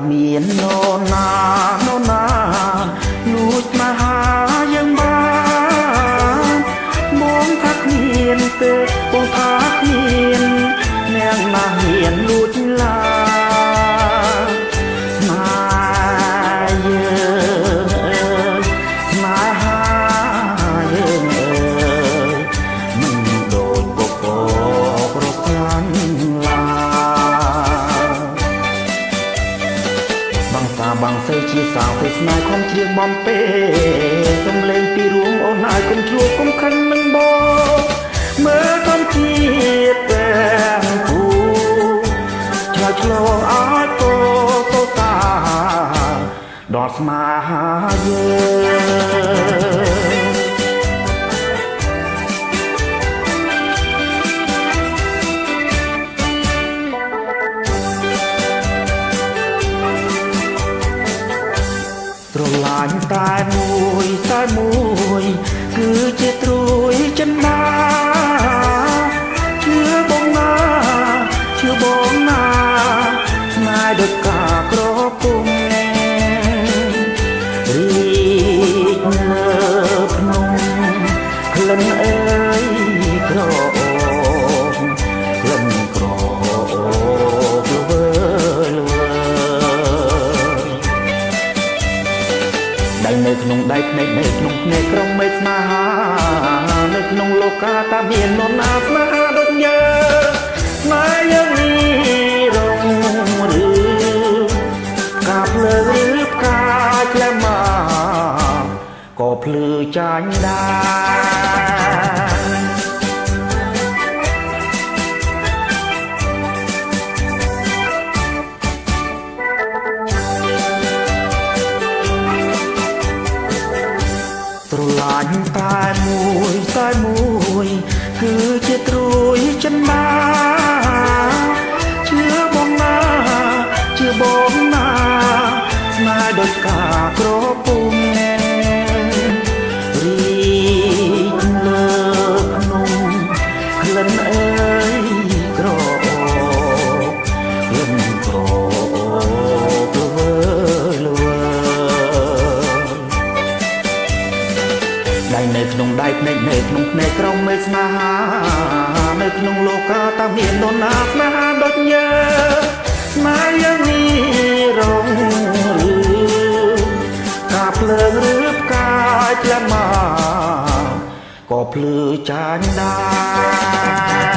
មាននរណាលួចមកហาយើងបានបងថាគ្មានទេបងថាគ្មានអ្នកណាហ៊ានលួចឡាស្នេហ៍យើងស្នេហាយើងមិនដូចបបរកខ្លាំងឡាបាំងសេជាសៅពេលស្នេហ៍ខំជ្រៀងបំពេសំលេងពីរួមអូនហើយកុំជួបកុំខឹងនឹងបងមើលកំជាតិទាំងពូឆ្លើយឆ្លងអត់តតតាដល់ស្នេហាយើងស្រឡាញ់តែមួយគឺជាត្រួយចិនណាជឿបងណាស្នេហ៍ដូចការក្រពុំរីកលើភ្នំក្លិនអើយក្រក្លិនក្រលវើដៃនៅក្នុងដៃភ្នែកនៅក្នុងភ្នែកក្រុងមេឃស្នេហានៅក្នុងលោកាតាមាននរណាស្នេហាដូចយើងស្នេហ៍យើងនេះរងឬការភ្លើឬផ្កាក្លែមកក៏ភ្លឺចាញ់ដែរស្រឡាញ់តែមួយគឺជាត្រួយចិនណាជឿបងណាស្នេហ៍ដូចការក្រពុំរីកលើភ្នំក្លិនអើយក្រក្លិនក្រលវើដៃនៅក្នុងដៃភ្នែកនៅក្នុងភ្នែកក្រុងមេឃស្នេហានៅក្នុងលោកាតាមាននរណាស្នេហាដូចយើងស្នេហ៍យើងនេះរងការភ្លើងឬផ្កាយក្លែមកក៏ភ្លឺចាញ់ដែរ